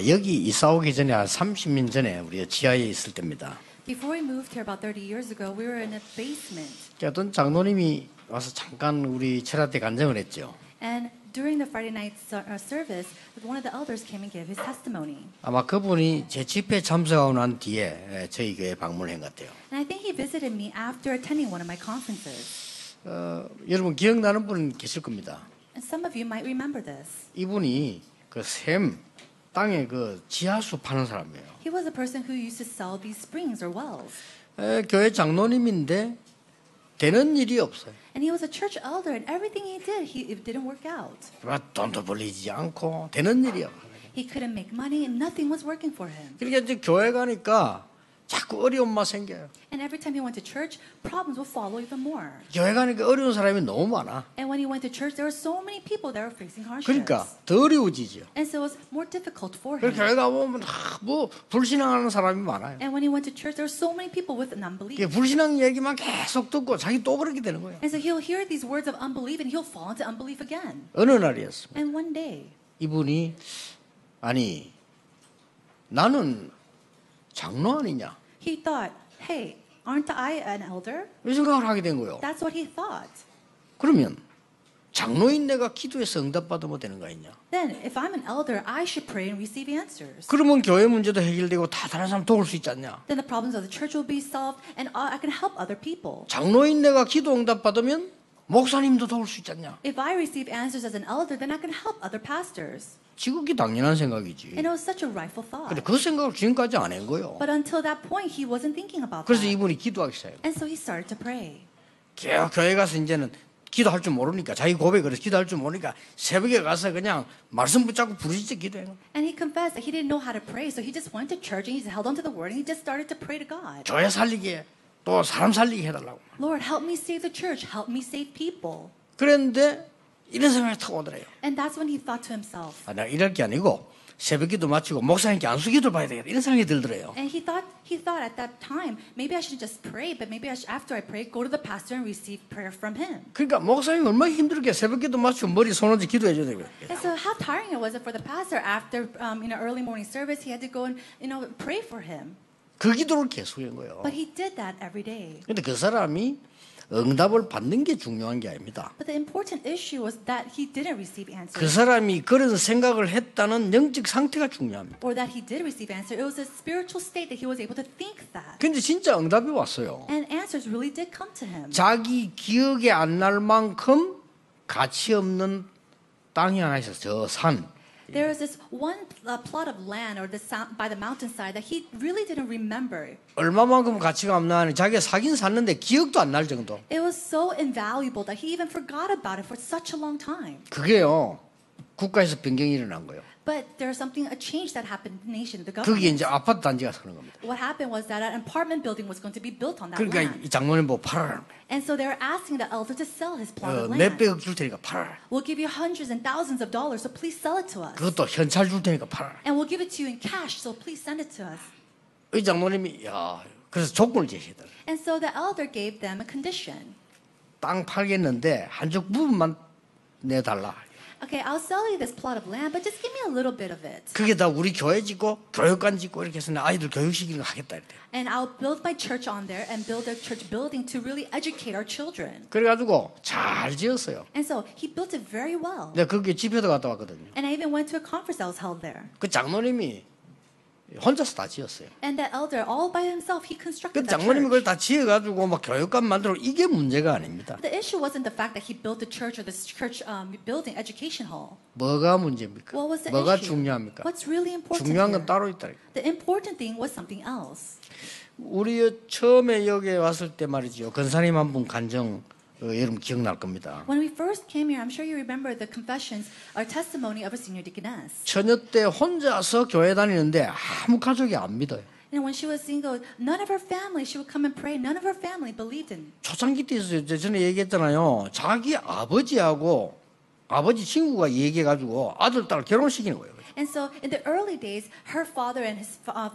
여기 이사 오기 전에 한 30년 전에 우리가 지하에 있을 때입니다. Before we moved here about 30 years ago, we were in a basement. 어떤 장로님이 와서 잠깐 우리 철학대 간증을 했죠. And during the Friday night service, one of the elders came and gave his testimony. 아마 그분이 제 집회에 참석하고 난 뒤에 저희 교회에 방문한 것 같아요. And I think he visited me after attending one of my conferences. 여러분 기억나는 분 계실 겁니다. And some of you might remember this. 이분이 그 샘 땅에 그 지하수 파는 사람이에요. He was a person who used to sell these springs or wells. 교회 장로님인데 되는 일이 없어요. And he was a church elder, and everything he did, it didn't work out. 돈도 벌리지 않고 되는 일이요. He couldn't make money, and nothing was working for him. 그러니까 이제 교회 가니까 자꾸 어려움만 생겨요. And every time he went to church, problems would follow even more. 교회 가니까 어려운 사람이 너무 많아. And when he went to church, there were so many people that were facing hardships. 그러니까 더 어려워지죠. And so it was more difficult for 그래서 him. 교회 가보면 뭐 불신앙하는 사람이 많아요. And when he went to church, there were so many people with an unbelief. 불신앙 얘기만 계속 듣고 자기 또 그렇게 되는 거예요. And so he'll hear these words of unbelief, and he'll fall into unbelief again. 어느 날이었습니다. And one day, 이분이 아니 나는 장로 아니냐 he thought, hey, aren't I an elder? 이 생각을 하게 된 거예요. That's what he thought. 그러면 장로인 내가 기도해서 응답받으면 되는 거 아니냐? Then, if I'm an elder, I should pray and receive answers. 그러면 교회 문제도 해결되고 다 다른 사람 도울 수 있지 않냐? Then the problems of the church will be solved, and I can help other people. 장로인 내가 기도 응답받으면 목사님도 도울 수 있지 않냐? If I receive answers as an elder, then I can help other pastors. 지극히 당연한 생각이지. And it was such a rightful thought. 근데 그 생각을 지금까지 안 한 거예요. But until that point, he wasn't thinking about 그래서 that. 이분이 기도하기 시작해요. And so he started to pray. 교회 가서 이제는 기도할 줄 모르니까 자기 고백을 해서 기도할 줄 모르니까 새벽에 가서 그냥 말씀 붙잡고 부르짖어 기도해요. And he confessed that he didn't know how to pray, so he just went to church and he held onto the word and he just started to pray to God. 교회 살리게 또 사람 살리게 해달라고. Lord, help me save the church. Help me save people. 그런데 이런 생각이 탁 오더래요. And that's when he thought to himself. 내가 이럴 게 아니고 새벽기도 마치고 목사님께 안수기도를 봐야 되겠다 이런 생각이 들더래요. And he thought at that time, maybe I shouldn't just pray, but maybe after I pray, go to the pastor and receive prayer from him. 그러니까 목사님 얼마나 힘들게 새벽기도 마치고 머리 손 얹어 기도해 줘야 되고요. And so how tiring it was it for the pastor after early morning service, he had to go and pray for him. 그 기도를 계속한 거예요. But he did that every day. 근데 그 사람이 응답을 받는 게 중요한 게 아닙니다. But the important issue was that he didn't receive 그 answers. 사람이 그런 생각을 했다는 영적 상태가 중요합니다. Or that he did receive answer. It was a spiritual state that he was able to think that. 근데 진짜 응답이 왔어요. And answers really did come to him. 자기 기억에 안 날 만큼 가치 없는 땅이 하나 있어요. 저 산. There was this one plot of land by the mountainside that he really didn't remember. 얼마만큼 가치가 없나니 자기가 사긴 샀는데 기억도 안 날 정도. It was so invaluable that he even forgot about it for such a long time. 그게요. 국가에서 변경이 일어난 거예요. But there's a change that happened in the nation, the 그게 government. 이제 아파트 단지가 서는 겁니다. What happened was that an apartment building was going to be built on that 그러니까 land. 이 장모님 보고 팔아라. And so they were asking the elder to sell his plot of land. 몇백억 줄 테니까 팔아라. We'll give you hundreds and thousands of dollars, so please sell it to us. 그것도 현찰 줄 테니까 팔아라. And we'll give it to you in cash, so please send it to us. 이 장모님이 그래서 조건을 제시하더라. And so the elder gave them a condition. 땅 팔겠는데 한쪽 부분만 내달라. Okay, I'll sell you this plot of land, but just give me a little bit of it. 그게 다 우리 교회 짓고 교육관 짓고 이렇게 해서 내 아이들 교육시키는 거 하겠다 이랬대요. And I'll build my church on there and build a church building to really educate our children. 그래가지고 잘 지었어요. And so he built it very well. 내가 거기에 집회도 갔다 왔거든요. And I even went to a conference that was held there. 그 장로님이 혼자서 다 지었어요. And that elder, all by himself, he 그 constructed that 장모님이 그걸 church. 다 지어가지고 막 교육관 만들고 이게 문제가 아닙니다. The issue wasn't the fact that he built the church or this church building, education hall. 뭐가 문제입니까? What was the 뭐가 issue? 중요합니까? What's really important 중요한 건 here? 따로 있다. The important thing was something else. 우리 처음에 여기에 왔을 때 말이죠. 권사님 한 분 간증 여러분 기억날 겁니다. When we first came here, I'm sure you remember the confessions or testimony of a senior deaconess. 처녀 때 혼자서 교회 다니는데 아무 가족이 안 믿어요. And when she was single, none of her family, she would come and pray, none of her family believed in. 초창기 때 있어요. 전에 얘기했잖아요. 자기 아버지하고 아버지 친구가 얘기해가지고 아들, 딸 결혼시키는 거예요. And so in the early days, her father and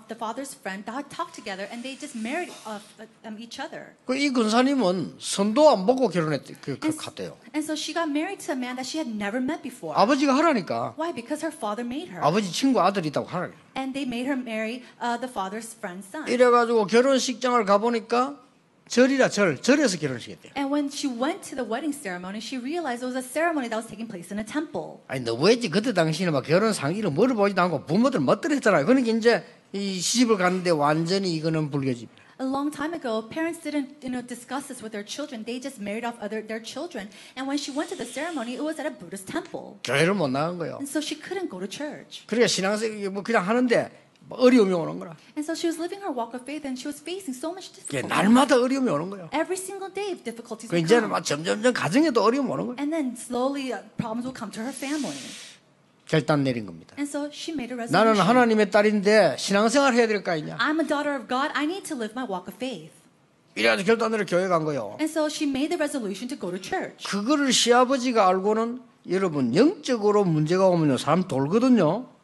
the father's friend talked together, and they just married each other. 이 근사님은 선도 안 보고 갔대요. And so she got married to a man that she had never met before. 아버지가 하라니까. Why? Because her father made her. 아버지 친구 아들이 있다고 하라. And they made her marry the father's friend's son. 이래가지고 결혼식장을 가보니까 절에서 결혼식했대요. And when she went to the wedding ceremony, she realized it was a ceremony that was taking place in a temple. 아니 너무했지. 그때 당시에는 막 결혼 상의를 물어보지도 않고 부모들 멋대로 했잖아요. 그러니까 이제 이 시집을 갔는데 완전히 이거는 불교집. A long time ago, parents didn't, discuss this with their children. They just married off their children. And when she went to the ceremony, it was at a Buddhist temple. 교회를 못 나간 거예요. And so she couldn't go to church. 그러니까 신앙생활 뭐 그냥 하는데 어려움이 오는 거라. And so she was living her walk of faith, and she was facing so much difficulty. 날마다 어려움이 오는 거예요. Every single day, difficulties 그 would 이제는 come. 막 점점점 가정에도 어려움이 오는 거예요. And then slowly, problems would come to her family. 결단 내린 겁니다. And so she made a 나는 resolution. 하나님의 딸인데 신앙생활 해야 될 거 아니냐. I'm a daughter of God. I need to live my walk of faith. 이래가지고 결단 내려 교회 간 거예요. And so she made the resolution to go to church. 그거를 시아버지가 알고는 여러분 영적으로 문제가 오면요 사람 돌거든요.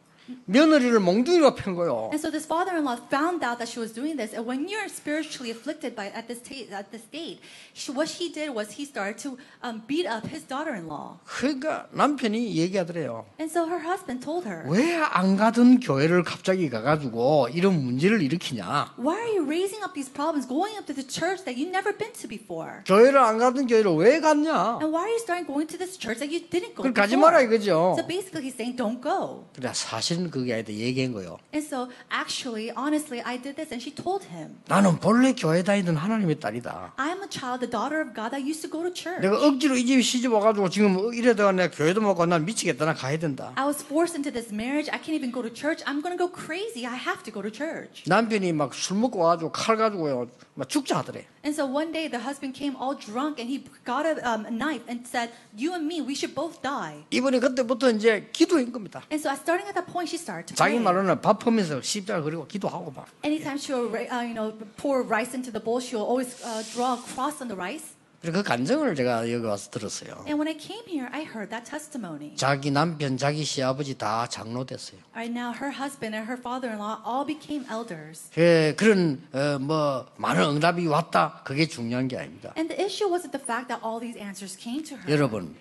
며느리를 몽둥이로 팬 거예요. And so this father-in-law found out that she was doing this, and when you're spiritually afflicted at this state, what he did was he started to beat up his daughter-in-law. 그러니까 남편이 얘기하더래요. And so her husband told her, 왜 안 가던 교회를 갑자기 가가지고 이런 문제를 일으키냐? "Why are you raising up these problems, going up to the church that you've never been to before? 교회를 안 가던 교회를 왜 갔냐? And why are you starting going to this church that you didn't go 그걸 가지 before?" 마라 이거죠. So basically, he's saying, "Don't go." 그래 사실은 그게 아니다 얘기한 거예요. And so actually, honestly, I did this, and she told him, 나는 본래 교회 다니던 하나님의 딸이다. "I am a child, the daughter of God that used to go to church. 내가 억지로 이 집에 시집 와가지고 지금 이래다가 내가 교회도 못 가고 난 미치겠다. 나 가야 된다. I was forced into this marriage. I can't even go to church. I'm going to go crazy. I have to go to church." 남편이 막 술 먹고 와가지고 칼 가지고요 막 죽자 하더래. And so one day the husband came all drunk, and he got a knife and said, "You and me, we should both die." 이분이 그때부터 이제 기도한 겁니다. And so starting at that point, she started to 자기 pray. 말로는 밥하면서 십자가 그리고 기도하고 막. Anytime she will, pour rice into the bowl, she will always draw a cross on the rice. 그 간증을 제가 여기 와서 들었어요. And when I came here, I heard that testimony. 자기 남편, 자기 시아버지 다 장로 됐어요. Right now, her husband and her father-in-law all became elders. 그런 뭐 많은 응답이 왔다. 그게 중요한 게 아닙니다. And the issue wasn't the fact that all these answers came to her. 여러분,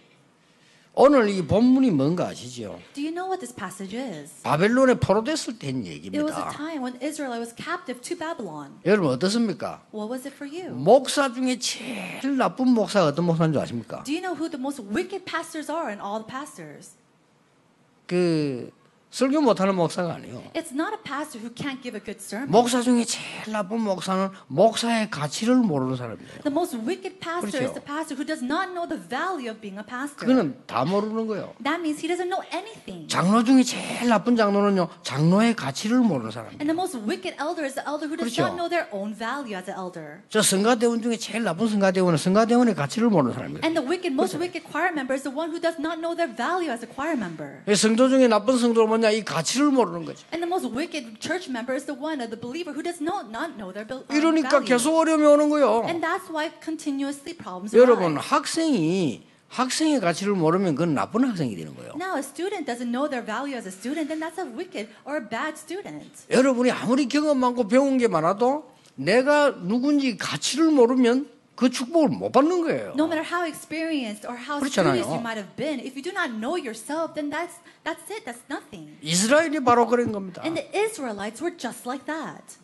오늘 이 본문이 뭔가 아시죠? Do you know what this passage is? 바벨론에 포로됐을 때 한 It was a 얘기입니다. time when Israel was captive to Babylon. 여러분 어떻습니까? What was it for you? 목사 중에 제일 나쁜 목사가 어떤 목사인 줄 아십니까? Do you know who the most wicked pastors are in all the pastors? 그 설교 못하는 목사가 아니에요. It's not a pastor who can't give a good sermon. 목사 중에 제일 나쁜 목사는 목사의 가치를 모르는 사람이에요. The most wicked pastor is 그렇죠. the pastor who does not know the value of being a pastor. 그거는 다 모르는 거예요. That means he doesn't know anything. 장로 중에 제일 나쁜 장로는요, 장로의 가치를 모르는 사람이에요. And the most wicked elder is the elder who does 그렇죠. not know their own value as an elder. 저 성가대원 중에 제일 나쁜 성가대원은 성가대원의 가치를 모르는 사람이에요. And the most wicked choir member is the one who does not know their value as a choir member. 성도 중에 나쁜 성도는 뭐냐? 이 가치를 모르는 거죠. And the most wicked church member is the one, the believer, who does not know their 이러니까 value. 계속 어려움이 오는 거예요. And that's why continuously problems 여러분, arise. 학생의 가치를 모르면 그건 나쁜 학생이 되는 거예요. Now, a student doesn't know their value as a student, then that's a wicked or a bad student. 여러분이 아무리 경험 많고 배운 게 많아도 내가 누군지 가치를 모르면 그 축복을 못 받는 거예요. No matter how experienced or how 그렇잖아요. studious you might have been, if you do not know yourself, then that's it. That's nothing. 이스라엘이 바로 그런 겁니다. And the Israelites were just like that.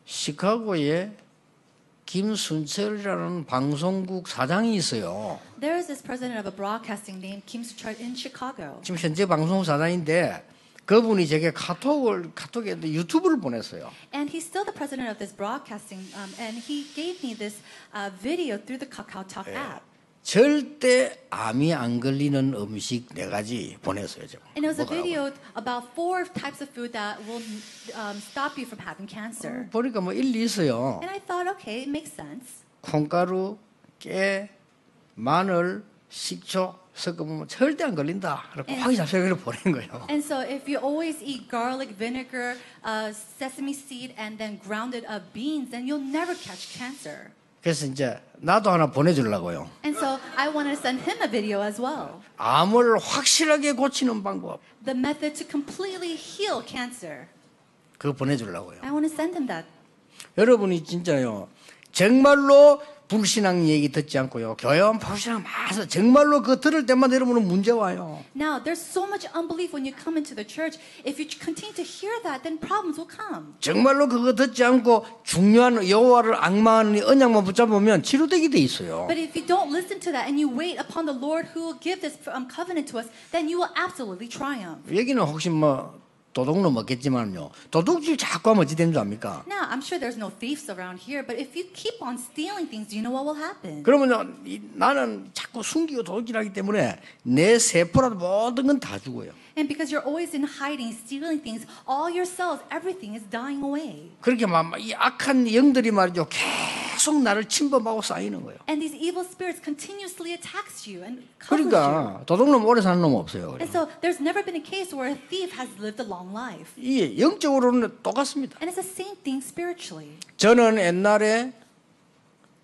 시카고에 김순철이라는 방송국 사장이 있어요. There is this president of a broadcasting named Kim Soo-chul in Chicago. 지금 현재 방송국 사장인데 그분이 제게 카톡에 유튜브를 보냈어요. And he's still the president of this broadcasting, and he gave me this video through the KakaoTalk app. 절대 암이 안 걸리는 음식 4가지 보냈어요. 제가. And it was a 먹으라고. video about 4 types of food that will stop you from having cancer. 보니까 뭐 일리 있어요. And I thought, okay, it makes sense. 콩가루, 깨, 마늘, 식초 섞으면 절대 안 걸린다. 그래서 확인 잡혀서 보낸 거예요. And so if you always eat garlic, vinegar, sesame seed, and then grounded beans, then you'll never catch cancer. 그래서 이제 나도 하나 보내주려고요. And so I want to send him a video as well. 암을 확실하게 고치는 방법 The method to completely heal cancer. 그거 보내주려고요. I want to send him that. 여러분이 진짜요 정말로 불신앙 얘기 듣지 않고요 교회 와면 불신앙 많아서 정말로 그거 들을 때마다 여러분은 문제 와요. Now, there's so much unbelief when you come into the church. If you continue to hear that, then problems will come. 정말로 그거 듣지 않고 중요한 여호와를 앙망하는 언약만 붙잡으면 치료되게 돼 있어요. But if you don't listen to that and you wait upon the Lord who will give this covenant to us, then you will absolutely triumph. 여기는 혹시 뭐 도둑놈 없겠지만요 도둑질 자꾸 하면 어찌 되는 줄 압니까? Now, I'm sure there's no thieves around here, but if you keep on stealing things, do you know what will happen? 그러면 나는 자꾸 숨기고 도둑질하기 때문에 내 세포라도 모든 건 다 죽어요. And because you're always in hiding, stealing things, all your cells, everything is dying away. 그렇게 이 악한 영들이 말이죠 계속 나를 침범하고 쌓이는 거예요. And these evil spirits continuously attacks you and covers you. 그러니까 도둑놈 오래 사는 놈 없어요. And so there's never been a case where a thief has lived a long life. 이게 영적으로는 똑같습니다. And it's the same thing spiritually. 저는 옛날에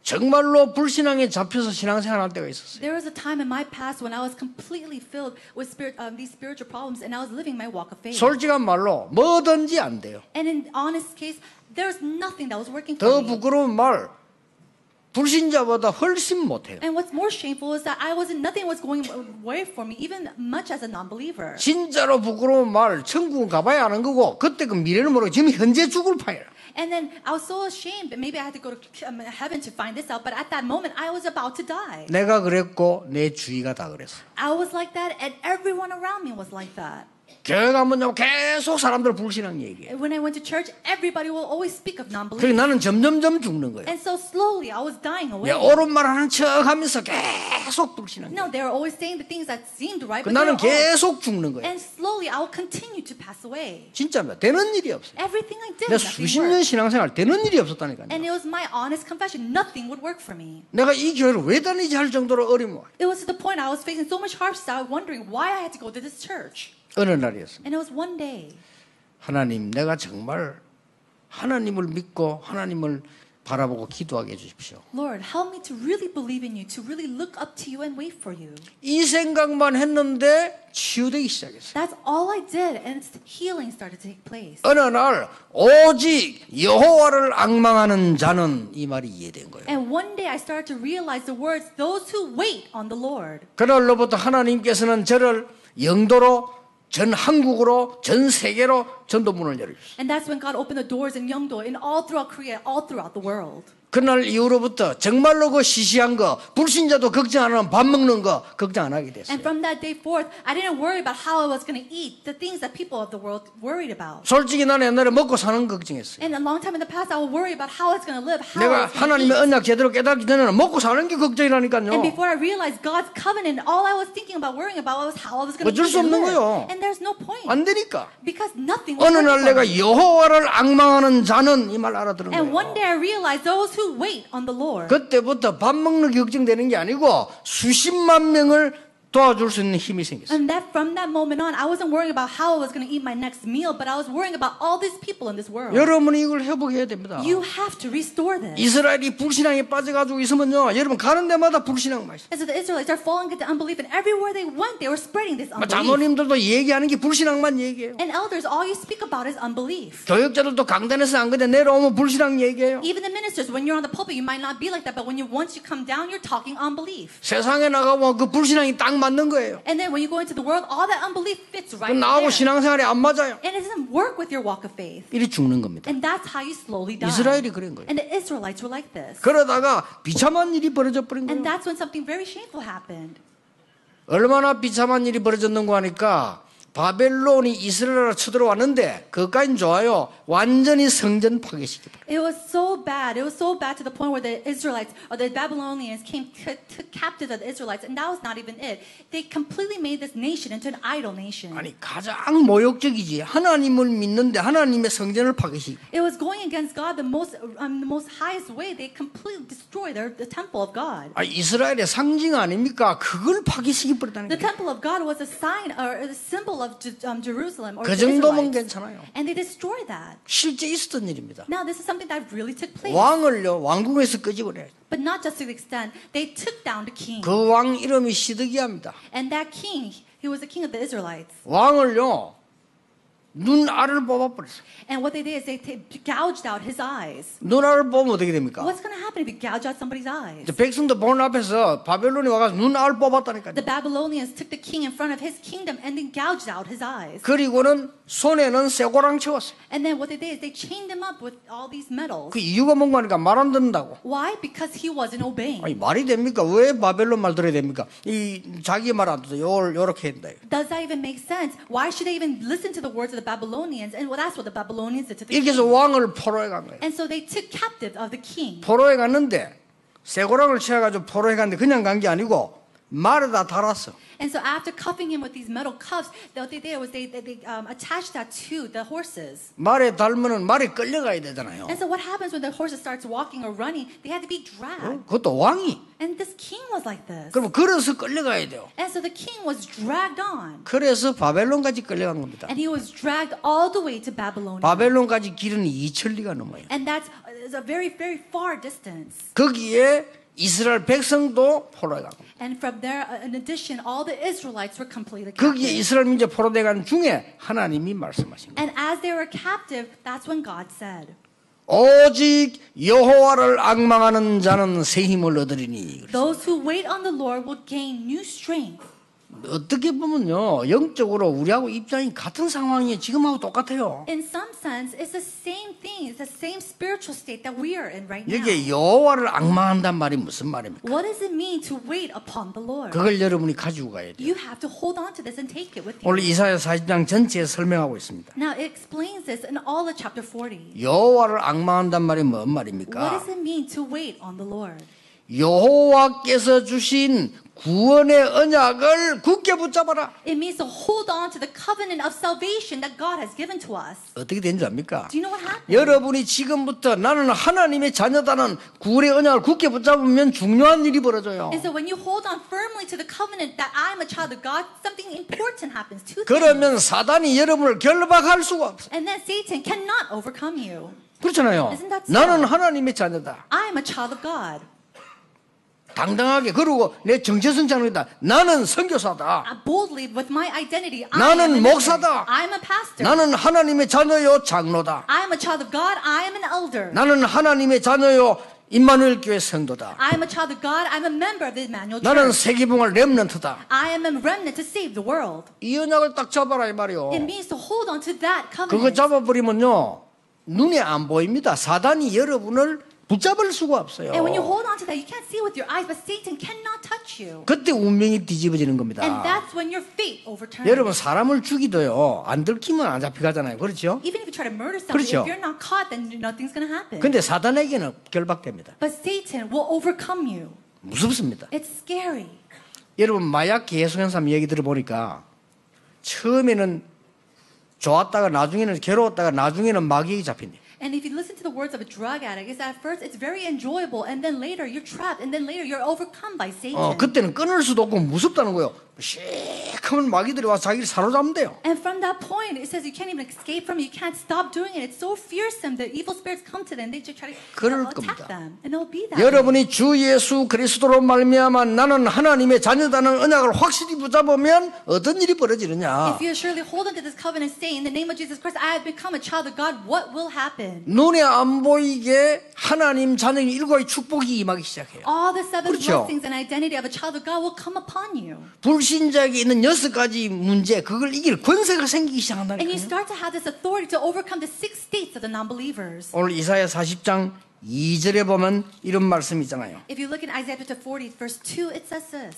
정말로 불신앙에 잡혀서 신앙생활 할 때가 있었어요. There was a time in my past when I was completely filled with these spiritual problems and I was living my walk of faith. 솔직한 말로 뭐든지 안 돼요. And in honest case, there's nothing that was working 더 for me. 부끄러운 말 불신자보다 훨씬 못해요. And what's more shameful is that nothing was going away for me, even much as a non-believer. 진짜로 부끄러운 말 천국은 가봐야 하는 거고 그때 그 미래는 모르고 지금 현재 죽을 판이라. And then I was so ashamed, maybe I had to go to heaven to find this out, but at that moment I was about to die. 내가 그랬고 내 주위가 다 그랬어. I was like that and everyone around me was like that. 교회 가면 계속 사람들 불신앙 얘기해. When I went to church, everybody will always speak of non-belief. 그래서 나는 점점점 죽는 거예요. And so slowly I was dying away. 내 옳은 말 하는 척하면서 계속 불신앙. No, they were always saying the things that seemed right, but 나는 they were all. 계속 죽는 거예요. And slowly I will continue to pass away. 진짜입니다. 되는 일이 없어요. Everything I did, 내가 nothing 수십 년 worked. 신앙생활 되는 일이 없었다니까요. And it was my honest confession. Nothing would work for me. 내가 이 교회를 왜 다니지 할 정도로 어려워. It was to the point I was facing so much hardship, I was wondering why I had to go to this church. 어느 날이었습니다. And it was one day. 하나님, 내가 정말 하나님을 믿고 하나님을 바라보고 기도하게 해주십시오. Lord, help me to really believe in you, to really look up to you and wait for you. 이 생각만 했는데 치유되기 시작했어요. That's all I did, and healing started to take place. 어느 날 오직 여호와를 앙망하는 자는 이 말이 이해된 거예요. And one day I started to realize the words, those who wait on the Lord. 그날로부터 하나님께서는 저를 영도로 전 한국으로 전 세계로 전도문을 열어주셨어요. And that's when God opened the doors in Yeongdo, and all throughout Korea, all throughout the world. 그날 이후로부터 정말로 그 시시한 거 불신자도 걱정 안 하는 밥 먹는 거 걱정 안 하게 됐어요. And from that day forth, I didn't worry about how I was going to eat, the things that people of the world worried about. 솔직히 나는 옛날에 먹고 사는 거 걱정했어요. And a long time in the past, I would worry about how I was going to live, how I 내가 was going to 하나님의 eat. 언약 제대로 깨닫기 전에는 먹고 사는 게 걱정이라니까요. And before I realized God's covenant, all I was thinking about, worrying about was how I was going to 어쩔 수 eat and 없는 live. 거예요. And there's no point. 안 되니까. Because nothing was 어느 날 working for 내가 me. 여호와를 앙망하는 자는 이 말 알아들은 And one 거예요. day I realized those who wait on the Lord. 그때부터 밥 먹는 게 걱정되는 게 아니고 수십만 명을 도와줄 수 있는 힘이 생겼어요. And that from that moment on, I wasn't worrying about how I was going to eat my next meal, but I was worrying about all these people in this world. 여러분이 이걸 회복해야 됩니다. You have to restore this. 이스라엘이 불신앙에 빠져가지고 있으면요, 여러분 가는 데마다 불신앙만 있어요. And so the Israelites are falling into unbelief, and everywhere they went, they were spreading this unbelief. 장로님들도 얘기하는 게 불신앙만 얘기해요. And elders, all you speak about is unbelief. 교육자들도 강단에서 안 그래 내려오면 불신앙 얘기해요. Even the ministers, when you're on the pulpit, you might not be like that, but once you come down, you're talking unbelief. 세상에 나가면 그 불신앙이 딱 맞는 거예요. And then when you go into the world, all that unbelief fits right 나하고 there. 신앙생활이 안 맞아요. And it doesn't work with your walk of faith. 이리 죽는 겁니다. And that's how you slowly die. 이스라엘이 그런 거예요. And the Israelites were like this. 그러다가 비참한 일이 벌어져 버린 And 거예요. that's when something very shameful happened. 얼마나 비참한 일이 벌어졌는가 하니까 바벨론이 이스라엘을 쳐들어왔는데 그것까지는 좋아요. 완전히 성전 파괴시켰다. It was so bad. It was so bad to the point where the Israelites or the Babylonians came took captive of the Israelites, and that was not even it. They completely made this nation into an idol nation. 아니 가장 모욕적이지. 하나님을 믿는데 하나님의 성전을 파괴시. It was going against God the most highest way. They completely destroyed the temple of God. 아, 이스라엘의 상징 아닙니까? 그걸 파괴시켜 버렸다는 The 거예요. temple of God was a sign or a symbol wall of Jerusalem or 그 the 정도면 Israelites. 괜찮아요. And they destroyed that. 실제 있었던 일입니다. Now this is something that really took place. 왕을요 왕궁에서 끄집어내요. But not just to the extent they took down the king. 그 왕 이름이 시드기야입니다. And that king, he was the king of the Israelites. 왕을요 눈알을 뽑아버렸어요. And what they did is they gouged out his eyes. 눈알을 뽑으면 어떻게 됩니까? What's going to happen if you gouge out somebody's eyes? 이제 백성들 보는 앞에서 바벨론이 와서 눈알 뽑았다니까요. The Babylonians took the king in front of his kingdom and then gouged out his eyes. 그리고는 손에는 쇠고랑 채웠어요. And then what they did is they chained him up with all these metals. 그 이유가 뭔가 하니까 말 안 듣는다고. Why? Because he wasn't obeying. 아니 말이 됩니까? 왜 바벨론 말 들어야 됩니까? 이 자기 말 안 듣어 요렇게 한다. Does that even make sense? Why should they even listen to the words of the Babylonians? And well, that's what the Babylonians did to the 이렇게 해서 king. 왕을 포로해 간 거예요. And so they took captive of the king. 포로해 갔는데 쇠고랑을 채워가지고 포로해 갔는데 그냥 간 게 아니고 말에다 달았어. And so after cuffing him with these metal cuffs, what they did was they attached that to the horses. 말에 달면은 말이 끌려가야 되잖아요. And so what happens when the horses starts walking or running? They had to be dragged. 그것도 왕이. And this king was like this. 그럼 걸어서 끌려가야 돼요. And so the king was dragged on. 그래서 바벨론까지 끌려간 겁니다. And he was dragged all the way to Babylon. 바벨론까지 길은 2천리가 넘어요. And that's a very, very far distance. 거기에 이스라엘 백성도 포로해 간 겁니다. And from there, in addition, all the Israelites were completely 거기에 captive. 이스라엘 민족 포로돼 간 중에 하나님이 말씀하신 거예요. And as they were captive, that's when God said, 오직 여호와를 앙망하는 자는 새 힘을 얻으리니. those who wait on the Lord will gain new strength. 어떻게 보면요 영적으로 우리하고 입장이 같은 상황이에요. 지금하고 똑같아요. In some sense, it's the same thing. It's the same spiritual state that we are in right now. 여기에 여호와를 앙망한단 말이 무슨 말입니까? What does it mean to wait upon the Lord? 그걸 여러분이 가지고 가야 돼요. You have to hold on to this and take it with you. 오늘 이사야 40장 전체에 설명하고 있습니다. Now, it explains this in all of chapter 40. 여호와를 앙망한단 말이 뭔 What 말입니까? does it mean to wait on the Lord? 여호와께서 주신 구원의 언약을 굳게 붙잡아라. It means to hold on to the covenant of salvation that God has given to us. 어떻게 된 줄 압니까? Do you know what happened? 여러분이 지금부터 나는 하나님의 자녀다는 구원의 언약을 굳게 붙잡으면 중요한 일이 벌어져요. And so when you hold on firmly to the covenant that I'm a child of God, something important happens to you. 그러면 사단이 여러분을 결박할 수가 없어요. And then Satan cannot overcome you. 그렇잖아요. Isn't that so? 나는 하나님의 자녀다. I'm a child of God. 당당하게 그러고 내 정체성 자녀다. 나는 선교사다. Boldly with my identity, I 나는 am a 목사다. I'm a pastor. 나는 하나님의 자녀요 장로다. I'm a child of God. I am an elder. 나는 하나님의 자녀요 임마누엘 교회 성도다. I am a child of God. I'm a member of the Emmanuel 나는 Church. 세계봉을 렘넌트다. I am a remnant to save the world. 이 언약을 딱 잡아라 이 말이요. It means to hold on to that 그거 covenant. 잡아버리면요 눈에 안 보입니다. 사단이 여러분을 붙잡을 수가 없어요. And when you hold on to that, you can't see with your eyes, but Satan cannot touch you. 그때 운명이 뒤집어지는 겁니다. And that's when your fate overturns. 여러분 사람을 죽이도요 안 들키면 안 잡혀가잖아요. 그렇죠? Even if you try to murder somebody, 그렇죠. if you're not caught, then nothing's going to happen. 근데 사단에게는 결박됩니다. But Satan will overcome you. 무섭습니다. It's scary. 여러분 마약 계속한 사람 얘기 들어보니까 처음에는 좋았다가 나중에는 괴로웠다가 나중에는 마귀에게 잡힌대. And if you listen to the words of a drug addict, it's at first it's very enjoyable, and then later you're trapped, and then later you're overcome by Satan. 그때는 끊을 수도 없고 무섭다는 거예요. 시커먼 마귀들이 와서 자기를 사로잡는데요. And from that point, it says you can't even escape from it. You can't stop doing it. It's so fearsome that evil spirits come to them. They just try to 그럴 attack 겁니다. them, and it'll be that. 여러분이 주 예수 그리스도로 말미암아 나는 하나님의 자녀다는 언약을 확실히 붙잡으면 어떤 일이 벌어지느냐? If you surely hold on to this covenant, say in the name of Jesus Christ, I have become a child of God. What will happen? 눈에 안 보이게 하나님 자녀의 일과의 축복이 임하기 시작해요. All the seven 그렇죠. blessings and identity of a child of God will come upon you. 불신자에게 있는 6가지 문제 그걸 이길 권세가 생기기 And you 시작한다니까요. start to have this authority to overcome the 6 states of the non-believers. 오늘 이사야 40장 2절에 보면 이런 말씀이 있잖아요. If you look in Isaiah chapter 40, verse 2, it says this.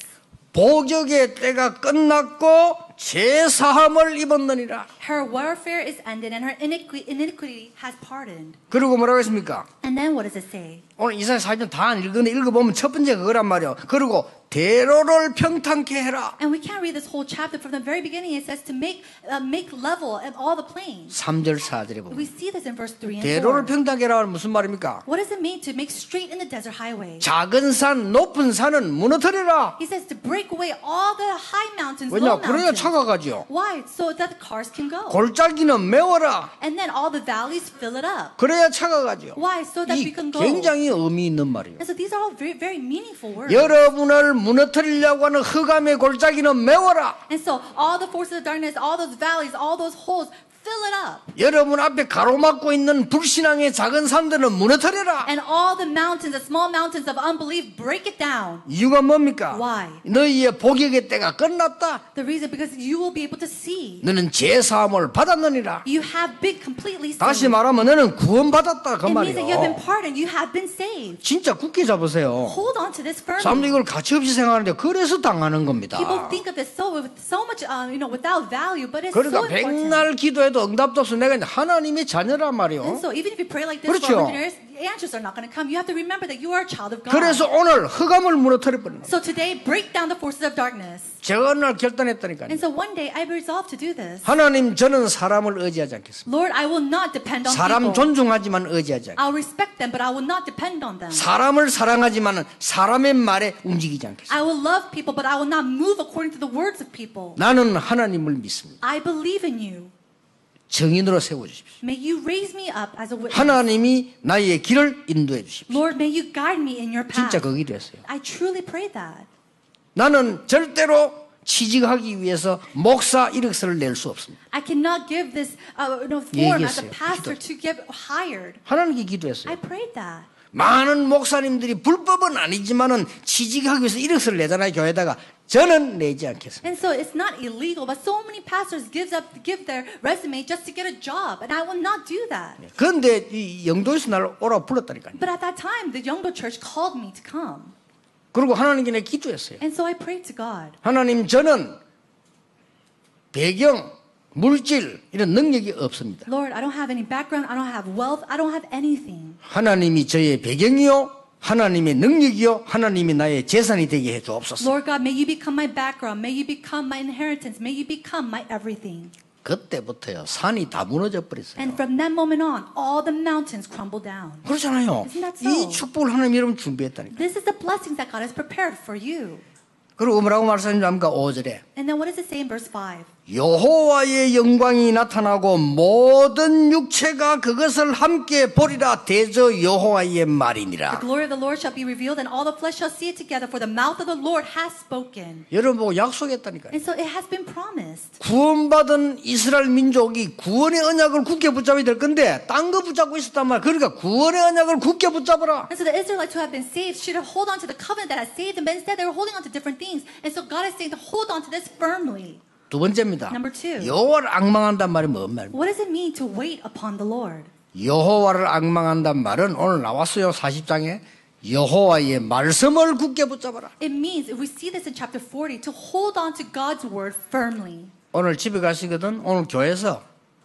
복역의 때가 끝났고 제사함을 입었느니라. Her warfare is ended and her iniquity has pardoned. 그리고 뭐라고 했습니까? And then what does it say? 오늘 이사야 40장 다 안 읽었는데 읽어보면 첫 번째 그거란 말이에요. 그리고 대로를 평탄케 해라. And we can't read this whole chapter from the very beginning. It says to make level of all the plains. 3절 4절에 보면 We see this in verse 3 and 대로를 4. 평탄케 해라는 무슨 말입니까? What does it mean to make straight in the desert highway? 작은 산 높은 산은 무너뜨려라. He says to break away all the high mountains, 왜냐? low 그래야 mountains. 차가 가죠. Why? So that the cars can go. 골짜기는 메워라. And then all the valleys fill it up. 그래야 차가 가죠. Why? So that we 이 can go. 굉장히 의미 있는 말이에요. And so these are all very, very meaningful words. 여러분을 무너뜨리려고 하는 흑암의 골짜기는 메워라. And so all the forces of darkness, all those valleys, all those holes, fill it up. 여러분 앞에 가로막고 있는 불신앙의 작은 산들은 무너뜨려라. And all the mountains, the small mountains of unbelief, break it down. 이유가 뭡니까? Why? 너희의 복역의 때가 끝났다. The reason, because you will be able to see. 너는 죄사함을 받았느니라. You have been completely saved. 다시 말하면 너는 구원받았다 그 It means that you have been 말이에요. pardoned. You have been saved. 진짜 굳게 잡으세요. Hold on to this 사람들이 firmly. 이걸 가치 없이 생각하는데 그래서 당하는 겁니다. People think of this with so much, without value, but it's 그러니까 so important. 백날 기도해도 응답도 없어. 내가 이제 하나님의 자녀란 And 말이요. so even if you pray like this 그렇죠. for 100 years, answers are not going to come. You have to remember that you are a child of God. 그래서 오늘 흑암을 무너뜨려 버리는 거예요. So today, break down the forces of darkness. 제가 어느 날 결단했다니까요. And so one day, I resolved to do this. 하나님, 저는 사람을 의지하지 않겠습니다. Lord, I will not depend on 사람 people. 존중하지만 의지하지 않겠습니다. I'll respect them, but I will not depend on them. 사람을 사랑하지만 사람의 말에 움직이지 않겠습니다. I will love people, but I will not move according to the words of people. 나는 하나님을 믿습니다. I believe in you. 정인으로 세워주십시오. May you raise me up as a witness. 하나님이 나의 길을 인도해 주십시오. Lord, may you guide me in your path. 진짜 그 길이었어요. I truly pray that. 나는 절대로 취직하기 위해서 목사 이력서를 낼 수 없습니다. I cannot give this form as a 얘기했어요. pastor to get hired. 하나님께 기도했어요. I prayed that. 많은 목사님들이 불법은 아니지만은 취직하기 위해서 이력서를 내잖아요, 교회다가. 저는 내지 않겠습니다. And so it's not illegal, but so many pastors give their resume just to get a job, and I will not do that. 그런데 이 영도에서 나를 오라 불렀다니까요. But at that time, the Youngdo Church called me to come, 그리고 하나님께 내가 기도했어요. and so I prayed to God. 하나님, 저는 배경, 물질 이런 능력이 없습니다. Lord, I don't have any background, I don't have wealth, I don't have anything. 하나님이 저의 배경이요, 하나님의 능력이요, 하나님이 나의 재산이 되게 해 주옵소서. Lord God, may you become my background, may you become my inheritance, may you become my everything. 그때부터요, 산이 다 무너져 버렸어요. And from that moment on, all the mountains crumble down. 그렇잖아요. Isn't that so? 이 축복을 하나님 여러분 준비했다니까. This is the blessings that God has prepared for you. 그리고 뭐라고 말씀하시는지 압니까? 5절에 And then what does it say in verse 5? 여호와의 영광이 나타나고 모든 육체가 그것을 함께 보리라. 대저 여호와의 The 말이니라. glory of the Lord shall be revealed, and all the flesh shall see it together, for the mouth of the Lord has spoken. 여러분 보고 약속했다니까요. And so it has been promised. 구원받은 이스라엘 민족이 구원의 언약을 굳게 붙잡아야 될 건데 딴 거 붙잡고 있었단 말이야. 그러니까 구원의 언약을 굳게 붙잡아라. And so the Israelites who have been saved should hold on to the covenant that has saved them, but instead they were holding on to different things. And so God is saying to hold on to this firmly. 두 번째입니다. Number 2. 여호와를 앙망한단 말이 뭔 말입니까? What does it mean to wait upon the Lord? 여호와를 앙망한단 말은 오늘 나왔어요. 40장에 여호와의 말씀을 굳게 붙잡아라. It means, we see this in chapter 40, to hold on to God's word firmly. 오늘 집에 가시거든 오늘 교회에서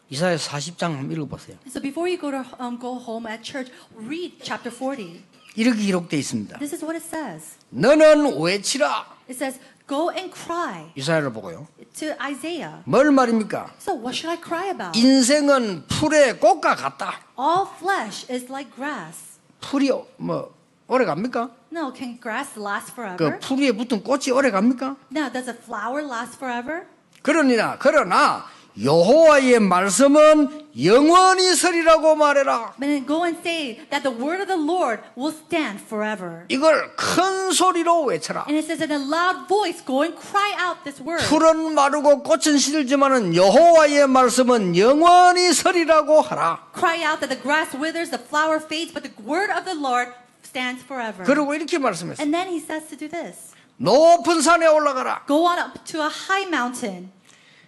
이사야 40장 한번 읽어보세요. And so before you go home at church, read chapter 40. 이렇게 기록되어 있습니다. This is what it says. 너는 외치라. It says, go and cry 이사야를 보고요. to Isaiah. 뭘 말입니까? So what should I cry about? 인생은 풀의 꽃과 같다. All flesh is like grass. 풀이 뭐 오래 갑니까? No, can grass last 그 forever? 풀 위에 붙은 꽃이 오래 갑니까? No, does a flower last forever? 그러나 여호와의 말씀은 영원히 서리라고 말해라. But then go and say that the word of the Lord will stand forever. 이걸 큰 소리로 외쳐라. And it says in a loud voice, go and cry out this word. 풀은 마르고 꽃은 시들지만은 여호와의 말씀은 영원히 서리라고 하라. Cry out that the grass withers, the flower fades, but the word of the Lord stands forever. 그리고 이렇게 말씀했어요. And then he says to do this. 높은 산에 올라가라. Go on up to a high mountain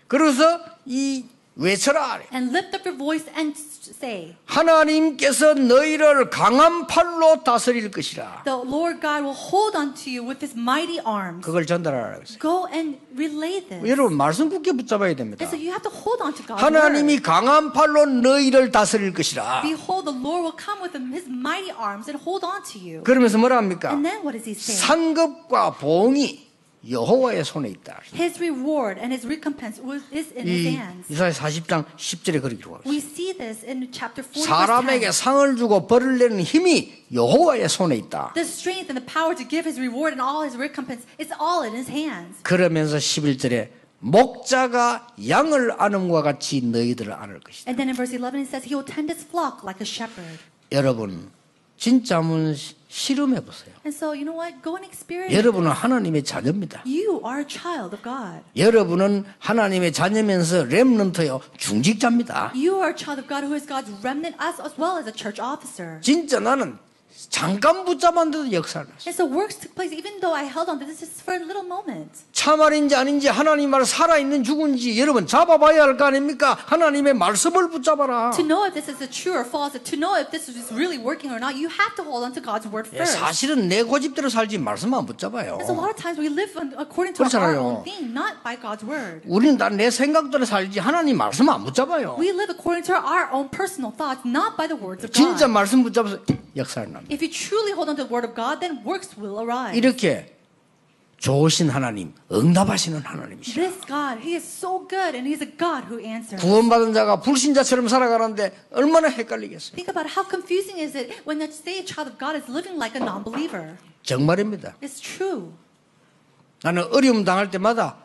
그래서 이 외쳐라. and lift up your voice and say, 하나님께서 너희를 강한 팔로 다스릴 것이라. the Lord God will hold on to you with his mighty arms. 그걸 전달하라고 했어요. Go and relay this. 여러분 말씀 굳게 붙잡아야 됩니다. And so you have to hold on to God's 하나님이 word. 강한 팔로 너희를 다스릴 것이라. Behold, the Lord will come with his mighty arms and hold on to you. 그러면서 뭐라 합니까? And then what does he say? 상급과 보응이 여호와의 손에 있다. His reward and his recompense is in his 이 hands. 이사야 40장 10절에 그렇게 기록하고 있어요. We see this in chapter 40, verse 사람에게 10. 상을 주고 벌을 내는 힘이 여호와의 손에 있다. The strength and the power to give his reward and all his recompense, it's all in his hands. 그러면서 11절에 목자가 양을 안음과 같이 너희들을 안을 것이다. And then in verse 11 it says, He will tend His flock like a shepherd. 여러분 진짜 한번 실험해 보세요. And so, you know what? Go and experience. 여러분은 하나님의 자녀입니다. You are a child of God. 여러분은 하나님의 자녀면서 렘넌트요 중직자입니다. You are a child of God who is God's remnant as well as a church officer. 진짜 나는 잠깐 붙잡았는데도 역사를 났어요. And so works took place even though I held on to this just for a little moment. 참말인지 아닌지 하나님 말 살아있는 죽은지 여러분 잡아봐야 할 거 아닙니까? 하나님의 말씀을 붙잡아라. To know if this is a true or false, to know if this is really working or not, you have to hold on to God's word 예, first. 사실은 내 고집대로 살지 말씀만 붙잡아요. Because a lot of times we live according to our 그렇잖아요. own thing, not by God's word. 우리는 다 내 생각대로 살지 하나님 말씀 안 붙잡아요. We live according to our own personal thoughts, not by the words of 진짜 God. 말씀 붙잡아서 역사를 납니다. If you truly hold on to the word of God, then works will arise. 이렇게 좋으신 하나님, 응답하시는 하나님이시죠. This God, He is so good, and He's a God who answers. 구원받은 자가 불신자처럼 살아가는데 얼마나 헷갈리겠어요. Think about how confusing is it when a saved child of God is living like a non-believer. 정말입니다. It's true. 나는 어려움 당할 때마다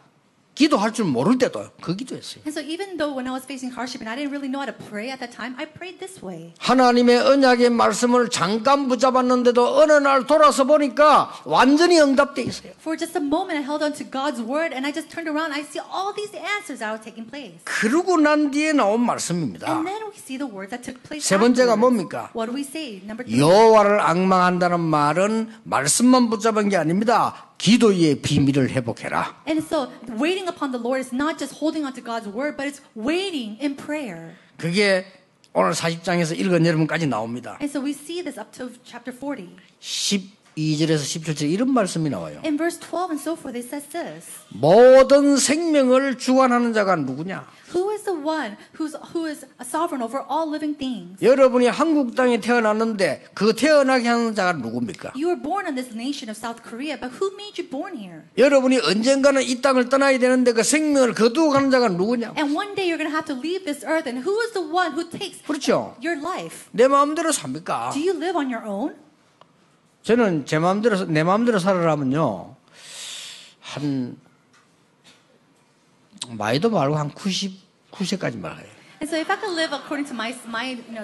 기도할 줄 모를 때도 그 기도했어요. And so even though when I was facing hardship and I didn't really know how to pray at that time, I prayed this way. 하나님의 언약의 말씀을 잠깐 붙잡았는데도 어느 날 돌아서 보니까 완전히 응답돼 있어요. For just a moment, I held on to God's word, and I just turned around. I see all these answers that were taking place. 그러고 난 뒤에 나온 말씀입니다. And then we see the words that took place. 세 번째가 afterwards. 뭡니까? What do we say? Number 2. 여호와를 앙망한다는 말은 말씀만 붙잡은 게 아닙니다. 기도의 비밀을 회복해라. And so waiting upon the Lord is not just holding on to God's word, but it's waiting in prayer. 그게 오늘 40장에서 읽은 여러분까지 나옵니다. And so we see this up to chapter 40. 12절에서 17절 이런 말씀이 나와요. In verse 12 and so forth, it says this. 모든 생명을 주관하는 자가 누구냐? Who is the one who is a sovereign over all living things? 여러분이 한국 땅에 태어났는데 그 태어나게 하는 자가 누굽니까? You were born in this nation of South Korea, but who made you born here? 여러분이 언젠가는 이 땅을 떠나야 되는데 그 생명을 거두어 가는 자가 누구냐? And one day you're going to have to leave this earth, and who is the one who takes 그렇죠. your life? 내 마음대로 삽니까? Do you live on your own? 저는 제 마음대로 내 마음대로 살아라면요 한 많이도 말고 한 99세까지 말아요. And so if I could live according to my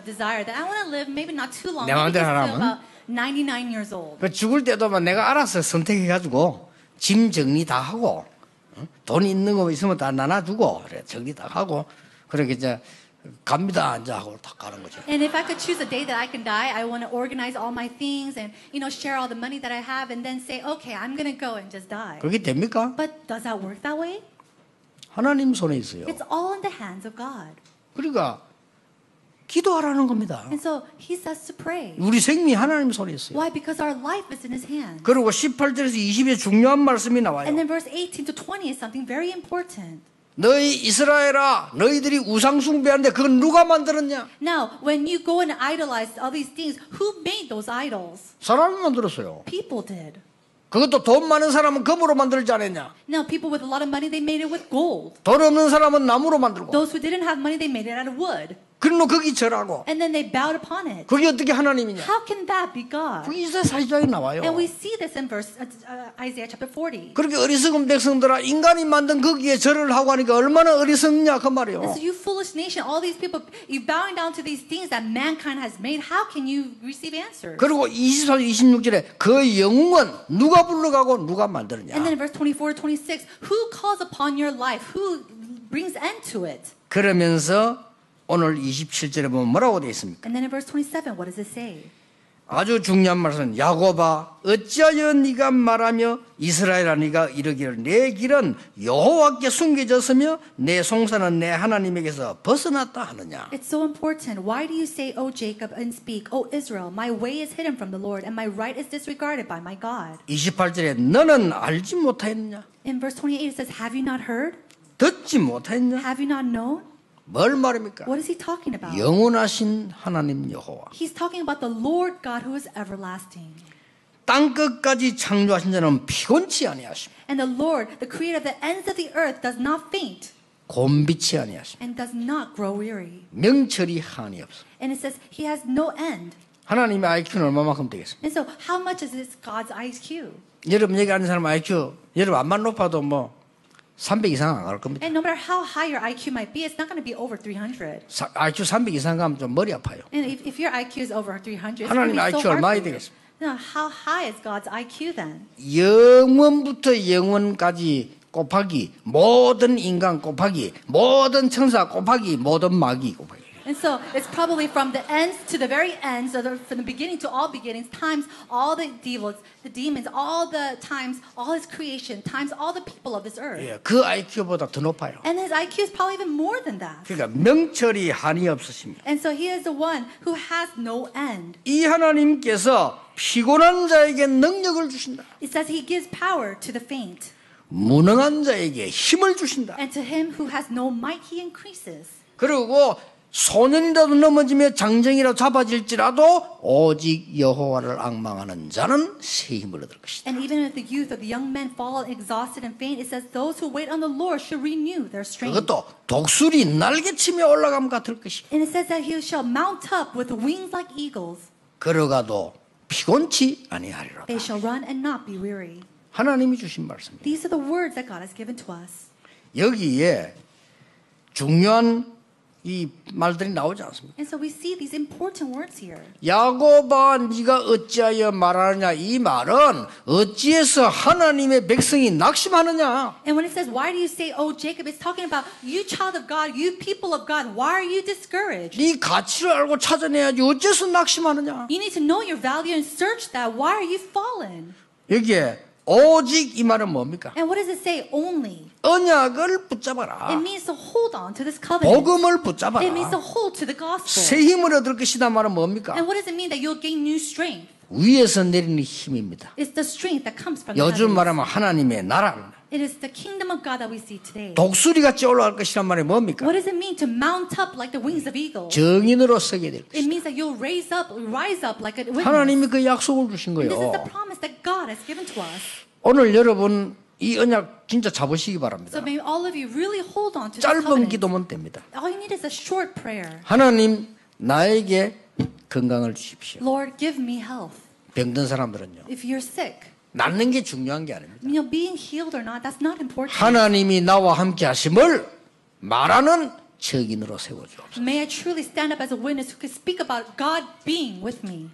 desire, that I want to live maybe not too long, 내 maybe 마음대로 just till 하라면? about 99 years old. 그 죽을 때도 막 내가 알아서 선택해가지고 짐 정리 다 하고 돈 있는 거 있으면 다 나눠주고 그래 정리 다 하고 그렇게 이제 갑니다 이제 하고 다 가는 거죠. And if I could choose a day that I can die, I want to organize all my things and share all the money that I have, and then say, okay, I'm going to go and just die. 그게 됩니까? But does that work that way? 하나님 손에 있어요. It's all in the hands of God. 그러니까 기도하라는 겁니다. And so He says to pray. 우리 생명이 하나님 손에 있어요. Why? Because our life is in His hands. 그리고 18절에서 20에 중요한 말씀이 나와요. And then verse 18 to 20 is something very important. 너희 이스라엘아 너희들이 우상 숭배하는데 그건 누가 만들었냐? Now, when you go and idolize all these things, who made those idols? 사람이 만들었어요. People did. 그것도 돈 많은 사람은 금으로 만들지 않았냐? Now, people with a lot of money, they made it with gold. 돈 없는 사람은 나무로 만들고 Those who didn't have money, they made it out of wood. 그리고 거기 절하고 And then they bowed upon it. 그게 어떻게 하나님이냐? How can that be God? 그게 이사야 40장에 나와요. And we see this in Isaiah chapter 40. 그렇게 어리석은 백성들아 인간이 만든 거기에 절을 하고 하니까 얼마나 어리석냐 그 말이에요. And so you foolish nation, all these people, you bowing down to these things that mankind has made, how can you receive answers? 그리고 24절 26절에 그 영웅은 누가 불러가고 누가 만드느냐? And then in verse 24 to 26, who calls upon your life? Who brings end to it? 그러면서 오늘 27절에 보면 뭐라고 되어 있습니까? And then in verse 27, what does it say? 아주 중요한 말씀. 야곱아 어찌하여 네가 말하며 이스라엘아 네가 이르기를 내 길은 여호와께 숨겨졌으며 내 송사는 내 하나님에게서 벗어났다 하느냐. It's so important. Why do you say, O Jacob, and speak, O Israel, my way is hidden from the Lord, and my right is disregarded by my God? 28절에 너는 알지 못하였느냐? In verse 28, it says, have you not heard? 듣지 못하였느냐? Have you not known? 뭘 말입니까? What is he talking about? 영원하신 하나님 여호와. He's talking about the Lord God who is everlasting. 땅 끝까지 창조하신 자는 피곤치 아니하시고 And the Lord, the creator of the ends of the earth, does not faint 곤비치 아니하시고 and does not grow weary. 명철이 한이 없어. And it says he has no end. 하나님의 IQ는 얼마만큼 되겠습니까? And so how much is this God's IQ? 여러분 여기 앉은 사람 IQ 여러분 안만 높아도 뭐 300 이상 안 갈 겁니다. And no matter how high your IQ might be, it's not going to be over 300. IQ 300 이상 가면 좀 머리 아파요. And if your IQ is over 300, it's 하나님 going to be IQ so hard 얼마나 for you. 되겠습니까? Now, how high is God's IQ then? 영원부터 영원까지 곱하기 모든 인간 곱하기 모든 천사 곱하기 모든 마귀 곱하기. And so it's probably from the ends to the very ends, or from the beginning to all beginnings, times all the devils, the demons, all the times, all his creation, times all the people of this earth. 예, 그 IQ보다 더 높아요. And his IQ is probably even more than that. 그러니까 명철이 한이 없으십니다. And so he is the one who has no end. 이 하나님께서 피곤한 자에게 능력을 주신다. It says he gives power to the faint, 무능한 자에게 힘을 주신다. and to him who has no might he increases. 그리고 소년이라도 넘어지며 장정이라도 잡아질지라도 오직 여호와를 앙망하는 자는 새 힘을 얻을 것이다. And even if the youth or the young men fall exhausted and faint, it says those who wait on the Lord should renew their strength. 그것도 독수리 날개치며 올라감 같을 것이다. And it says that he shall mount up with wings like eagles. 걸어가도 피곤치 아니하리로다. They shall run and not be weary. 하나님이 주신 말씀입니다. These are the words that God has given to us. 여기에 중요한 이 말들이 나오지 않습니까? And so we see these important words here. 야곱아 네가 어찌하여 말하느냐 이 말은 어찌해서 하나님의 백성이 낙심하느냐. And when it says, why do you say, oh, Jacob, it's talking about you child of God, you people of God. Why are you discouraged? 네 가치를 알고 찾아내야지 어째서 낙심하느냐. You need to know your value and search that. Why are you fallen? 여기에 오직 이 말은 뭡니까? And what does it say? Only. 언약을 붙잡아라. It means to hold on to this covenant. 복음을 붙잡아라. It means to hold to the gospel. 새 힘을 얻을 것이다 말은 뭡니까? And what does it mean that you'll gain new strength? 위에서 내리는 힘입니다. It's the strength that comes from the 요즘 heavens. 말하면 하나님의 나라입니다. It is the kingdom of God that we see today. 독수리같이 올라갈 것이란 말이 뭡니까? What does it mean to mount up like the wings of eagles? 정인으로 서게 될 It 것이다. means that you'll rise up like a witness. 하나님이 그 약속을 주신 And this is the 거예요. promise that God has given to us. 오늘 여러분 이 언약 진짜 잡으시기 So 바랍니다. may all of you really hold on to this 짧은 covenant. 기도면 됩니다. All you need is a short prayer. 하나님 나에게 건강을 주십시오. Lord, give me health. 병든 사람들은요. If you're sick, 낫는 게 중요한 게 아닙니다. being healed or not, that's not important. 하나님이 나와 함께 하심을 말하는 증인으로 세워주옵소서. May I truly stand up as a witness who can speak about God being with me.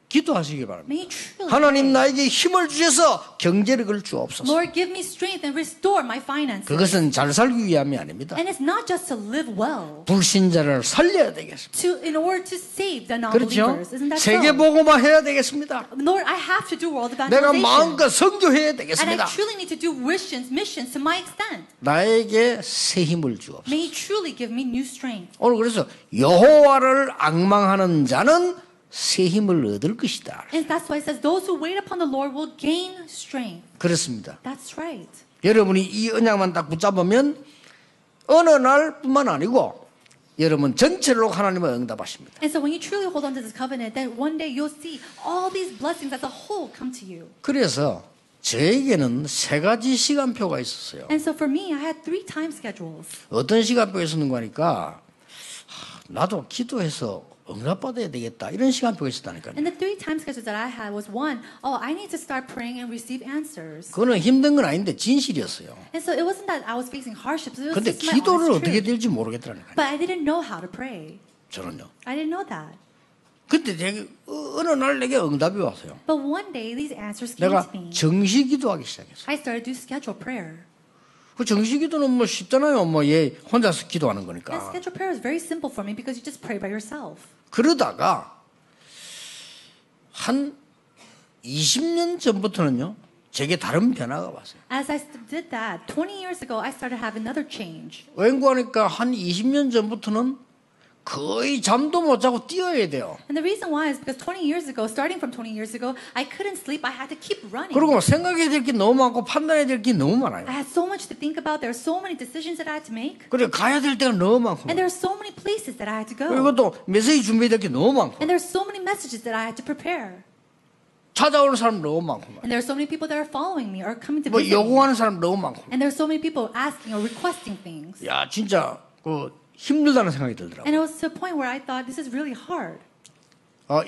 기도하시기 바랍니다. May you truly 하나님 pray. 나에게 힘을 주셔서 경제력을 주옵소서. Lord, give me strength and restore my finances. 그것은 잘 살기 위함이 아닙니다. And it's not just to live well, 불신자를 살려야 되겠습니다. in order to save the 그렇죠? non-believers. Isn't that 세계 so? 보고만 해야 되겠습니다. Lord, I have to do world 내가 evangelization. 마음껏 선교해야 And I 되겠습니다. truly need to do missions to my extent. 나에게 새 힘을 주옵소서. May you truly give me new strength. 오늘 그래서 여호와를 앙망하는 자는 새 힘을 얻을 것이다. And that's why it says, those who wait upon the Lord will gain strength. 그렇습니다. That's right. 여러분이 이 언약만 딱 붙잡으면 어느 날뿐만 아니고 여러분 전체로 하나님을 응답하십니다. And so when you truly hold on to this covenant, then one day you'll see all these blessings as a whole come to you. 그래서 저에게는 세 가지 시간표가 있었어요. And so for me, I had 3 time schedules. 어떤 시간표가 있었는가 하니까 나도 기도해서 응답받아야 되겠다 이런 시간표가 있었다니까요. And the 3 time schedules that I had was one, I need to start praying and receive answers. 그거는 힘든 건 아닌데 진실이었어요. And so it wasn't that I was facing hardships. It was 근데 just my 기도를 honest 어떻게 truth. 될지 모르겠더라니까요. But I didn't know how to pray. 저는요. I didn't know that. 근데 되게 어느 날 내게 응답이 왔어요. But one day these answers came 내가 to me. 정시 기도하기 시작했어요. I started to schedule prayer. 그 정시 기도는 뭐 쉽잖아요. 뭐 얘 혼자서 기도하는 And 거니까. schedule prayer is very simple for me because you just pray by yourself. 그러다가 한 20년 전부터는요. 제게 다른 변화가 왔어요. As I did that, 20 years ago, I started to have another change. 왠고 하니까 한 20년 전부터는 거의 잠도 못 자고 뛰어야 돼요. And the reason why is because 20 years ago, starting from 20 years ago, I couldn't sleep. I had to keep running. 그리고 생각해야 될 게 너무 많고 판단해야 될 게 너무 많아요. I had so much to think about. There were so many decisions that I had to make. 그리고 가야 될 데가 너무 많고 And there were so many places that I had to go. 그리고 또 메시지 준비해야 될 게 너무 많고 And there were so many messages that I had to prepare. 찾아오는 사람 너무 많고 And there are so many people that are following me or coming to 뭐 visit me. 요구하는 사람 너무 많고 And there are so many people asking or requesting things. 야 진짜 그 힘들다는 생각이 들더라고요. And it was to a point where I thought, this is really hard.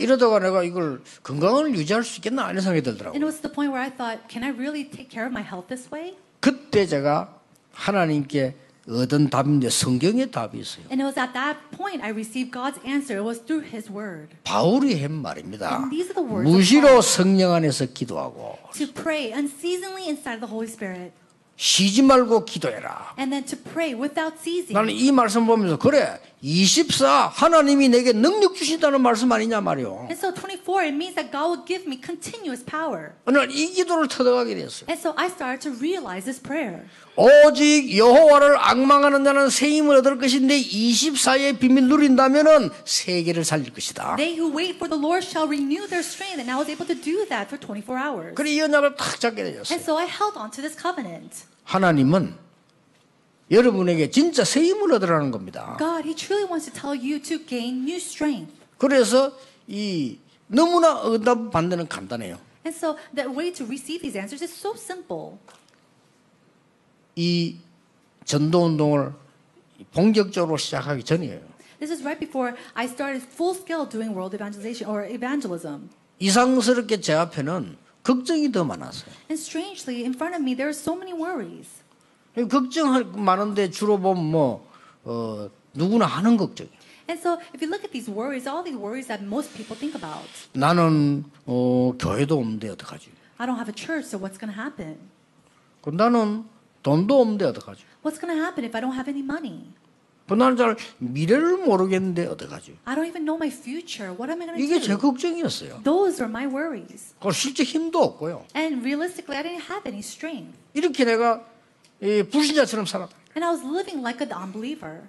이러다가 내가 이걸 건강을 유지할 수 있겠나 이런 생각이 And 들더라고요. it was to the point where I thought, can I really take care of my health this way? 그때 제가 하나님께 얻은 답인데 성경에 답이 있어요. And it was at that point I received God's answer. It was through His Word. 바울이 한 말입니다. And these are the words of 무시로 Paul. 성령 안에서 기도하고 To pray unceasingly inside of the Holy Spirit. 쉬지 말고 기도해라. And then to pray without ceasing. 나는 이 말씀 보면서 그래 24 하나님이 내게 능력 주신다는 말씀 아니냐 말이요. And so 24, it means that God will give me continuous power. 오늘 이 기도를 터득하게 됐어요. And so I started to realize this prayer. 오직 여호와를 앙망하는 자는 새 힘을 얻을 것인데 24의 비밀 누린다면은 세계를 살릴 것이다. They who wait for the Lord shall renew their strength. And I was able to do that for 24 hours. 그래 이 언약을 탁 잡게 되었어요. And so I held on to this covenant. 하나님은 여러분에게 진짜 새 힘을 얻으라는 겁니다. God, He truly wants to tell you to gain new strength. 그래서 이 너무나 응답 받는 간단해요. And so the way to receive these answers is so simple. 이 전도 운동을 본격적으로 시작하기 전이에요. This is right before I started full scale doing world evangelization or evangelism. 이상스럽게 제 앞에는 걱정이 더 많았어요. And strangely, in front of me, there are so many worries. 걱정 많은데 주로 보면 누구나 하는 걱정이에요. And so, if you look at these worries, all these worries that most people think about. 나는 교회도 없는데 어떡하지? I don't have a church, so what's going to happen? 나는 돈도 없는데 어떡하지? What's going to happen if I don't have any money? 나는 잘 미래를 모르겠는데 어떡하지? I don't even know my future. What am I going to 이게 제 do? 걱정이었어요. Those are my worries. 실제 힘도 없고요. And realistically, I didn't have any strength. 이렇게 내가 불신자처럼 살았다. And I was living like an unbeliever.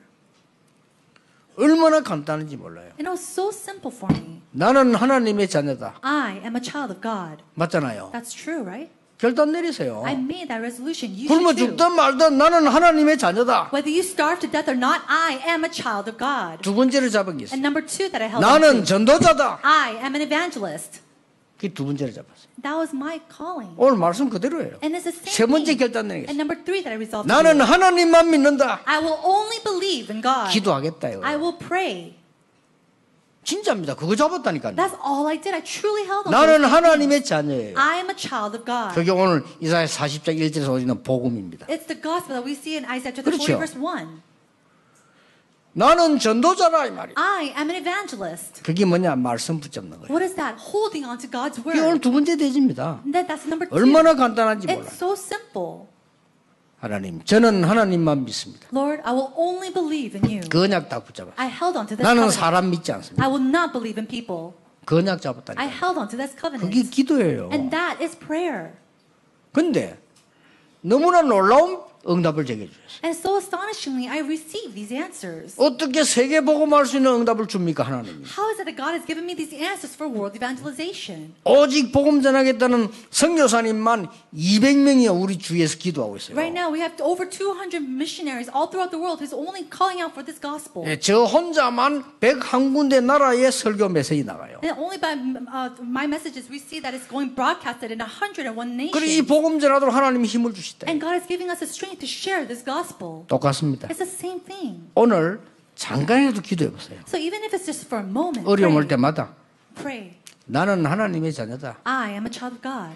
얼마나 간단한지 몰라요. And it was so simple for me. 나는 하나님의 자녀다. I am a child of God. 맞잖아요. That's true, right? 결단 내리세요. I made that resolution. You 굶어 should too. 죽든 말든 나는 하나님의 자녀다. Whether you starve to death or not, I am a child of God. 두 번째를 잡은 게 있어요. And number two that I held 나는 on to, 전도자다. I am an evangelist. 그게 두 번째를 잡았어요. That was my calling. 오늘 말씀 그대로예요. And it's the 세 same 번째 thing. 결단 내는 게 And 있어요. number three that I resolved to 나는 do. 하나님만 믿는다. I will only believe in God. 기도하겠다 이거. I will pray. 진짜입니다. 그거 잡았다니까요. That's all I did. I truly held on to 나는 those 하나님의 things. 자녀예요. I am a child of God. 그게 오늘 이사야 40장 1절에서 오는 복음입니다. It's the gospel that we see in Isaiah chapter 40 그렇죠. verse 1. 나는 전도자라 이 말이에요. I am an evangelist. 그게 뭐냐? 말씀 붙잡는 거예요. What is that? Holding on to God's 그게 오늘 word. 두 번째 대지입니다. And that's number two. 얼마나 간단한지 몰라요. It's so simple. 하나님, 저는 하나님만 믿습니다. Lord, I will only believe in you. 그 언약 딱 붙잡아. I held on to this 나는 covenant. 사람 믿지 않습니다. I will not believe in people. 그 언약 I 잡았다니까. held on to this 그게 covenant. 기도예요. And that is prayer. 근데 너무나 놀라운 응답을 제게 주셨어요. And so astonishingly, I received these answers. 어떻게 세계 복음할 수 있는 응답을 줍니까, 하나님이? How is it that God has given me these answers for world evangelization? 오직 복음 전하겠다는 선교사님만 200명이 우리 주위에서 기도하고 있어요. Right now, we have over 200 missionaries all throughout the world who's only calling out for this gospel. 예, 저 혼자만 101군데 나라에 설교 메시지 나가요. And only by my messages, we see that it's going broadcasted in 101 그리고 이 nations. 복음 전하도록 하나님이 힘을 주시다. And God is giving us the strength to share this gospel. 똑같습니다. It's the same thing. 오늘 잠깐이라도 기도해 보세요. So even if it's just for a moment, 어려움 올 pray. 때마다 Pray. 나는 하나님의 자녀다. I am a child of God.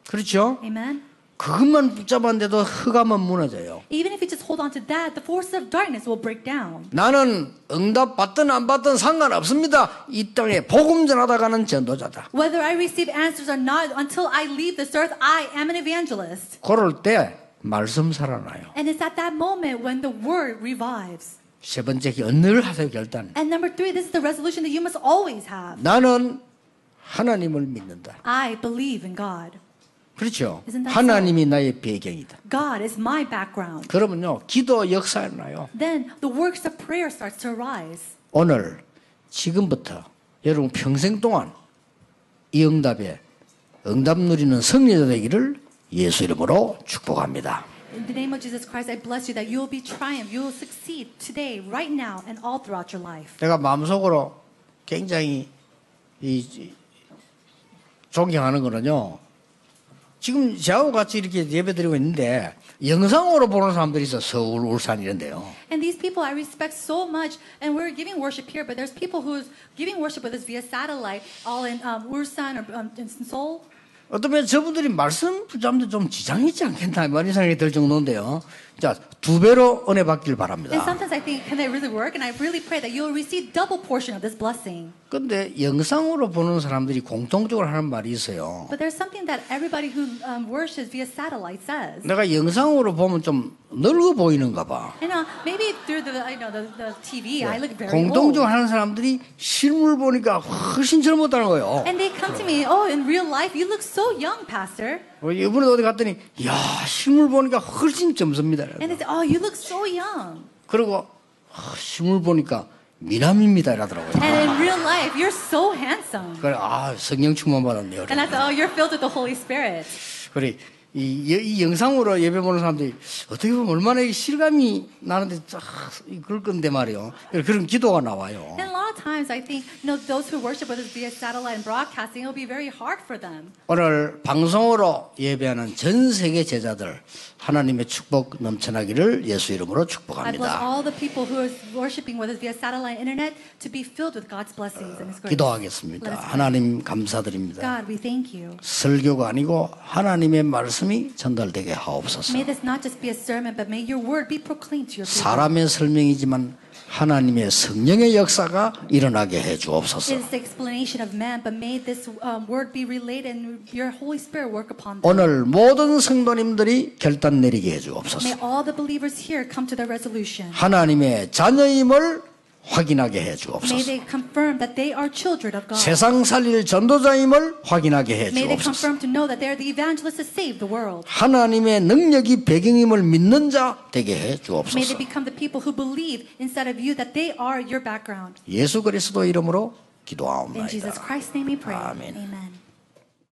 그렇죠? Amen. 그것만 붙잡았는데도 흑암은 무너져요. Even if you just hold on to that, the forces of darkness will break down. 나는 응답 받든 안 받든 상관없습니다. 이 땅에 복음 전하다 가는 전도자다. Whether I receive answers or not, until I leave this earth, I am an evangelist. 그럴 때 말씀 살아나요. And it's at that moment when the word revives. 세 번째 늘 하세요 결단. And number three, this is the resolution that you must always have. 나는 하나님을 믿는다. I believe in God. 그렇죠. Isn't that 하나님이 나의 배경이다. God is my background. 그러면요 기도 역사에 나요. Then the works of prayer starts to arise. 오늘 지금부터 여러분 평생 동안 이 응답 누리는 승리자 되기를 예수 이름으로 축복합니다. In the name of Jesus Christ, I bless you that you will be triumph, you will succeed today, right now, and all throughout your life. 내가 마음속으로 굉장히 존경하는 거는요. 지금 저하고 같이 이렇게 예배드리고 있는데 영상으로 보는 사람들이 있어. 서울, 울산 이런데요. And these people I respect so much, and we're giving worship here, but there's people who's giving worship with us via satellite, all in Ulsan or in Seoul. 어쩌면 저분들이 말씀 붙잡는데 좀 지장이 있지 않겠나 이런 생각이 들 정도인데요. 자, 2배로 은혜 받길 And 바랍니다. sometimes I think, can that really work? And I really pray that you'll receive double portion of this blessing. 근데 영상으로 보는 사람들이 공통적으로 하는 말이 있어요. But there's something that everybody who worships via satellite says. 내가 영상으로 보면 좀 늙어 보이는가 봐. And maybe through the TV, I look very 공통적으로 old. 하는 사람들이 실물 보니까 훨씬 젊었다는 거예요. And they come to me, oh, in real life, you look so young, Pastor. 이번에 어디 갔더니 야 실물 보니까 훨씬 젊습니다. And they say, oh, you look so young. 그리고 실물 보니까 미남입니다 이러더라고요. And in real life, you're so handsome. 그래 성령 충만 받았네요. And I said, oh, you're filled with the Holy Spirit. 그래 이 영상으로 예배 보는 사람들이 어떻게 보면 얼마나 실감이 나는데 그럴 건데 말이요. 그런 기도가 나와요. And a lot of times, I think, those who worship with us via satellite and broadcasting, it'll be very hard for them. 오늘 방송으로 예배하는 전 세계 제자들 하나님의 축복 넘쳐나기를 예수 이름으로 I bless 축복합니다. all the people who are worshiping with us via satellite internet to be filled with God's blessings and His grace. 기도하겠습니다. Let us pray. 하나님 감사드립니다. God, we thank you. 설교가 아니고 하나님의 말씀이 전달되게 하옵소서. May this not just be a sermon, but may your word be proclaimed to your people. 사람의 설명이지만 하나님의 성령의 역사가 일어나게 해 It 주옵소서. is the explanation of man, but may this word be relayed and your Holy Spirit work upon them. 오늘 모든 성도님들이 결단 내리게 해 May 주옵소서. all the believers here come to the resolution. 하나님의 자녀임을 확인하게 해 May 주옵소서. they confirm that they are children of God. 세상 살릴 전도자임을 확인하게 해 May they 주옵소서. confirm to know that they are the evangelists to save the world. 하나님의 능력이 배경임을 믿는 자 되게 해 May they 주옵소서. become the people who believe instead of you that they are your background. 예수 그리스도 이름으로 In 기도하옵나이다. Jesus Christ's name we pray. Amen. Amen.